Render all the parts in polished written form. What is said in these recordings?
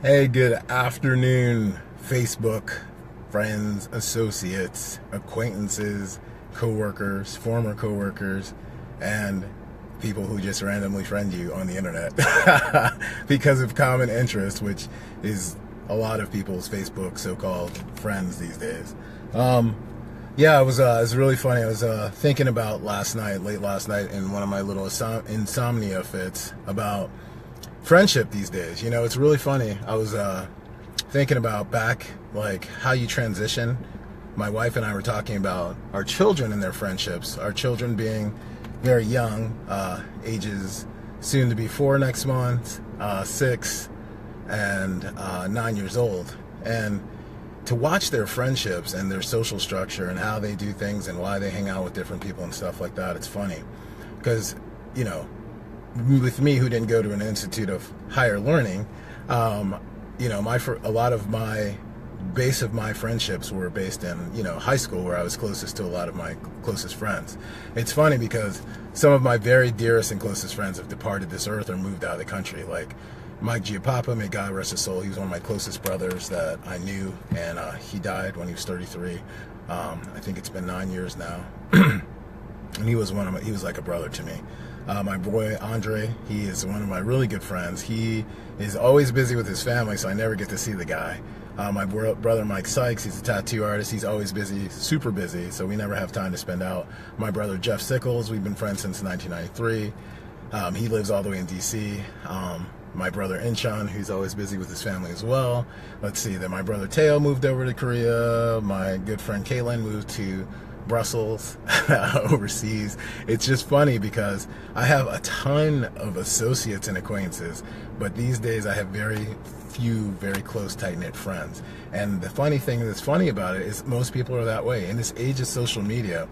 Hey, good afternoon, Facebook friends, associates, acquaintances, coworkers, former coworkers, and people who just randomly friend you on the internet because of common interest, which is a lot of people's Facebook so-called friends these days. Um, yeah, it was really funny. I was thinking about late last night, in one of my little insomnia fits about friendship these days. It's really funny. I was thinking about back, like, how you transition. My wife and I were talking about our children and their friendships. Our children being very young, ages soon to be 4 next month, 6, and 9 years old. And to watch their friendships and their social structure and how they do things and why they hang out with different people and stuff like that, it's funny. Because, you know, with me, who didn't go to an institute of higher learning, a lot of my base of my friendships were based in, high school, where I was closest to a lot of my closest friends. It's funny because some of my very dearest and closest friends have departed this earth or moved out of the country. Like Mike Giapapa, may God rest his soul. He was one of my closest brothers that I knew, and he died when he was 33. I think it's been 9 years now. And he was like a brother to me. My boy Andre, he is one of my really good friends. He is always busy with his family, so I never get to see the guy. My brother Mike Sykes, he's a tattoo artist. He's always busy, super busy, so we never have time to spend out. My brother Jeff Sickles, we've been friends since 1993. He lives all the way in DC. My brother Incheon, who's always busy with his family as well. Let's see, then my brother Teo moved over to Korea. My good friend Kaylin moved to Brussels, overseas. It's just funny because I have a ton of associates and acquaintances, but these days I have very few, very close, tight-knit friends. And the funny thing that's funny about it is most people are that way. In this age of social media,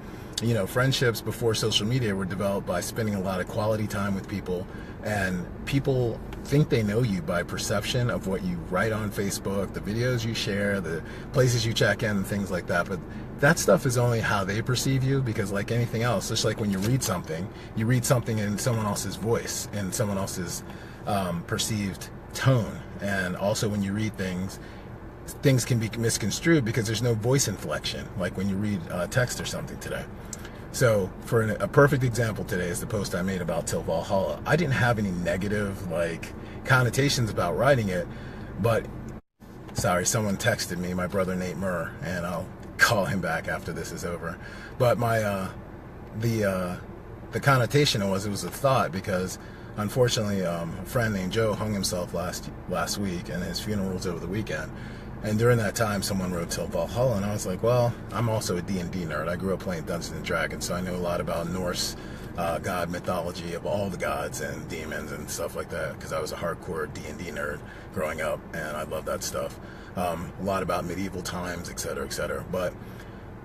friendships before social media were developed by spending a lot of quality time with people, and people think they know you by perception of what you write on Facebook, the videos you share, the places you check in, and things like that. But that stuff is only how they perceive you, because like anything else, just like when you read something in someone else's voice and someone else's perceived tone. And also when you read things can be misconstrued because there's no voice inflection, like when you read text or something today. So for a perfect example today is the post I made about Till Valhalla. I didn't have any negative connotations about writing it, but sorry, someone texted me, my brother Nate Murr, and I'll call him back after this is over. But the connotation it was a thought, because unfortunately a friend named Joe hung himself last week, and his funeral was over the weekend. And during that time, someone wrote Till Valhalla, and I was like, well, I'm also a D&D nerd. I grew up playing Dungeons and Dragons, so I know a lot about Norse god mythology of all the gods and demons and stuff like that, because I was a hardcore D&D nerd growing up, and I love that stuff. A lot about medieval times, etc., etc. But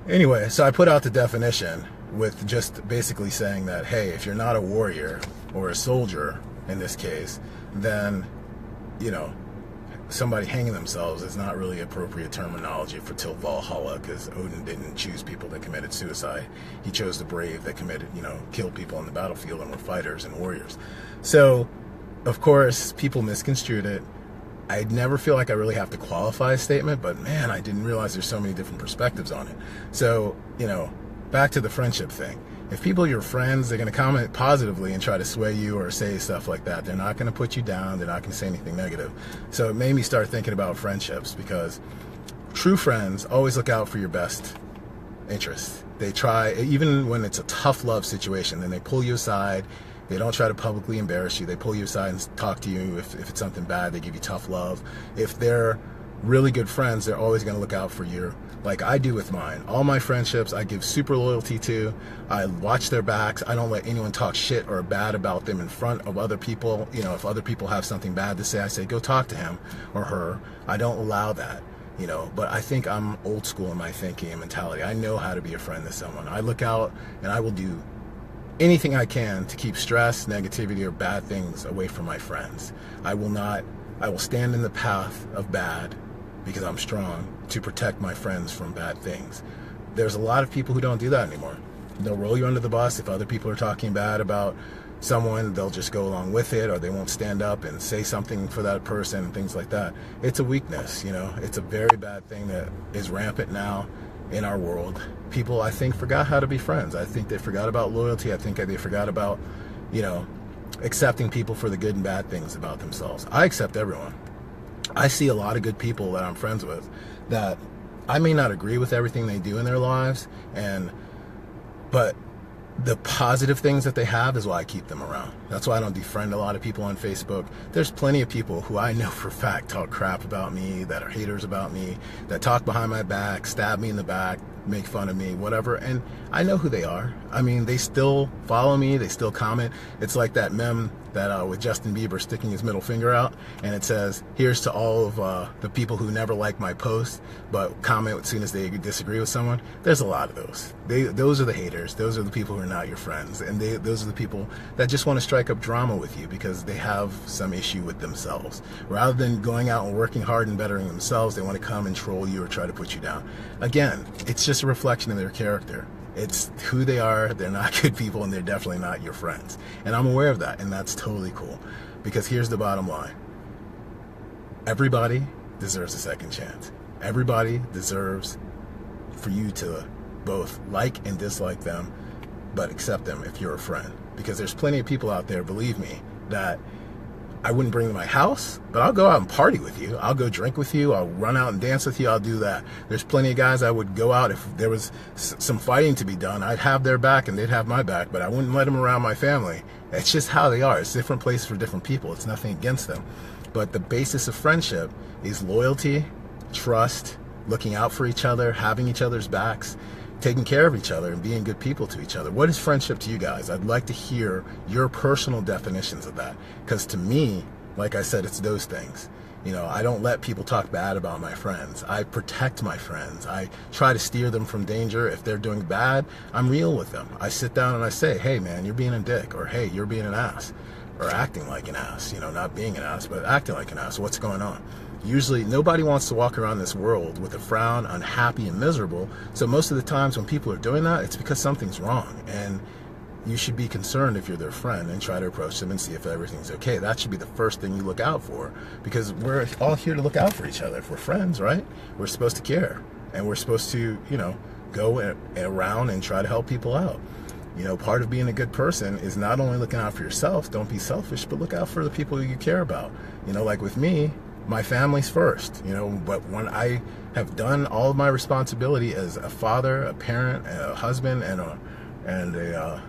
anyway, so I put out the definition with just basically saying that, hey, if you're not a warrior or a soldier in this case, then, somebody hanging themselves is not really appropriate terminology for Till Valhalla, because Odin didn't choose people that committed suicide. He chose the brave that killed people on the battlefield and were fighters and warriors. So, of course, people misconstrued it. I never feel like I really have to qualify a statement, but man, I didn't realize there's so many different perspectives on it. So, back to the friendship thing. If people are your friends, they're going to comment positively and try to sway you or say stuff like that. They're not going to put you down. They're not going to say anything negative. So it made me start thinking about friendships, because true friends always look out for your best interests. They try, even when it's a tough love situation, then they pull you aside. They don't try to publicly embarrass you. They pull you aside and talk to you. If it's something bad, they give you tough love. If they're really good friends, they're always going to look out for you, like I do with mine. All my friendships, I give super loyalty to. I watch their backs. I don't let anyone talk shit or bad about them in front of other people. If other people have something bad to say, I say, go talk to him or her. I don't allow that, but I think I'm old school in my thinking and mentality. I know how to be a friend to someone. I look out and I will do anything I can to keep stress, negativity, or bad things away from my friends. I will stand in the path of bad, because I'm strong, to protect my friends from bad things. There's a lot of people who don't do that anymore. They'll roll you under the bus if other people are talking bad about someone, they'll just go along with it, or they won't stand up and say something for that person, things like that. It's a weakness, you know. It's a very bad thing that is rampant now in our world. People, I think, forgot how to be friends. I think they forgot about loyalty. I think they forgot about, you know, accepting people for the good and bad things about themselves. I accept everyone. I see a lot of good people that I'm friends with that I may not agree with everything they do in their lives, but the positive things that they have is why I keep them around. That's why I don't defriend a lot of people on Facebook. There's plenty of people who I know for a fact talk crap about me, that are haters about me, that talk behind my back, stab me in the back, make fun of me, whatever, and I know who they are. I mean, they still follow me, they still comment. It's like that meme that with Justin Bieber sticking his middle finger out, and it says, here's to all of the people who never like my post but comment as soon as they disagree with someone. There's a lot of those. Those are the haters. Those are the people who are not your friends, and those are the people that just want to strike up drama with you because they have some issue with themselves. Rather than going out and working hard and bettering themselves, they want to come and troll you or try to put you down. Again, it's just a reflection of their character. It's who they are. They're not good people, and they're definitely not your friends. And I'm aware of that, and that's totally cool. Because here's the bottom line. Everybody deserves a second chance. Everybody deserves for you to both like and dislike them, but accept them if you're a friend. Because there's plenty of people out there, believe me, that I wouldn't bring to my house, but I'll go out and party with you. I'll go drink with you. I'll run out and dance with you. I'll do that. There's plenty of guys I would go out if there was some fighting to be done. I'd have their back and they'd have my back, but I wouldn't let them around my family. It's just how they are. It's different places for different people. It's nothing against them. But the basis of friendship is loyalty, trust, looking out for each other, having each other's backs, taking care of each other, and being good people to each other. What is friendship to you guys? I'd like to hear your personal definitions of that. Because to me, like I said, it's those things. You know, I don't let people talk bad about my friends. I protect my friends. I try to steer them from danger. If they're doing bad, I'm real with them. I sit down and I say, hey man, you're being a dick, or hey, you're being an ass, or acting like an ass. You know, not being an ass, but acting like an ass. What's going on? Usually nobody wants to walk around this world with a frown, unhappy and miserable. So most of the times when people are doing that, it's because something's wrong. And you should be concerned if you're their friend and try to approach them and see if everything's okay. That should be the first thing you look out for, because we're all here to look out for each other. If we're friends, right? We're supposed to care, and we're supposed to, you know, go around and try to help people out. You know, part of being a good person is not only looking out for yourself, don't be selfish, but look out for the people you care about. You know, like with me, my family's first, you know, but when I have done all of my responsibility as a father, a parent, a husband, and a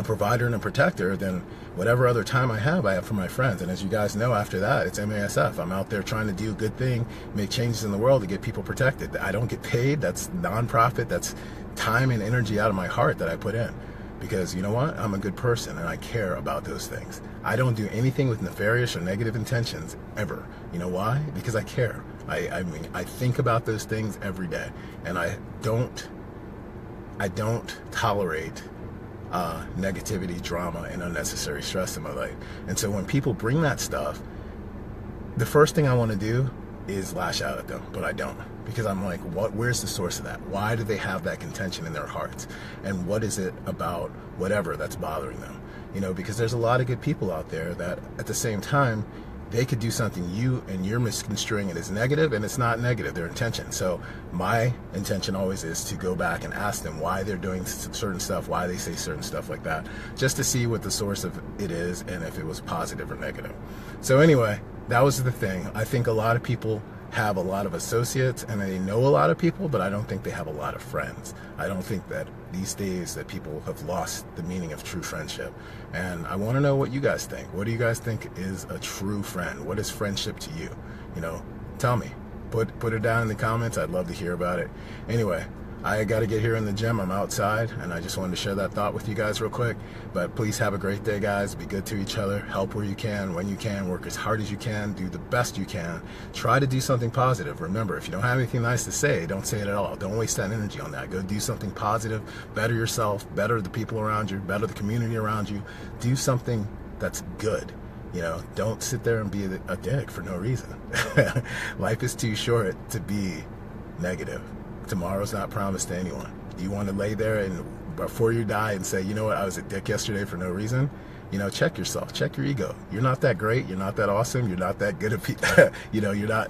provider and a protector, then whatever other time I have for my friends. And as you guys know, after that, it's MASF. I'm out there trying to do a good thing, make changes in the world to get people protected. I don't get paid. That's nonprofit. That's time and energy out of my heart that I put in. Because you know what? I'm a good person and I care about those things. I don't do anything with nefarious or negative intentions, ever. You know why? Because I care. I mean, I think about those things every day. And I don't tolerate negativity, drama, and unnecessary stress in my life. And so when people bring that stuff, the first thing I want to do is lash out at them, but I don't. Because I'm like, where's the source of that? Why do they have that contention in their hearts? And what is it about whatever that's bothering them? You know, because there's a lot of good people out there that at the same time, they could do something you're misconstruing it as negative, and it's not negative, their intention. So my intention always is to go back and ask them why they're doing certain stuff, why they say certain stuff like that, just to see what the source of it is and if it was positive or negative. So anyway, that was the thing. I think a lot of people have a lot of associates and they know a lot of people, but I don't think they have a lot of friends. I don't think that these days that people have lost the meaning of true friendship. And I want to know what you guys think. What do you guys think is a true friend? What is friendship to you? You know, tell me. Put it down in the comments. I'd love to hear about it. Anyway, I got to get here in the gym. I'm outside, and I just wanted to share that thought with you guys real quick. But please have a great day, guys. Be good to each other. Help where you can, when you can. Work as hard as you can. Do the best you can. Try to do something positive. Remember, if you don't have anything nice to say, don't say it at all. Don't waste that energy on that. Go do something positive. Better yourself. Better the people around you. Better the community around you. Do something that's good. You know, don't sit there and be a dick for no reason. Life is too short to be negative. Tomorrow's not promised to anyone. Do you want to lay there and before you die and say, you know what, I was a dick yesterday for no reason, you know, check yourself, check your ego. You're not that great, you're not that awesome, you're not that good at people. You know,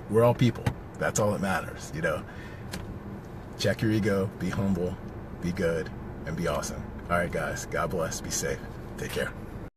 we're all people. That's all that matters, you know. Check your ego, be humble, be good, and be awesome. All right, guys, God bless, be safe, take care.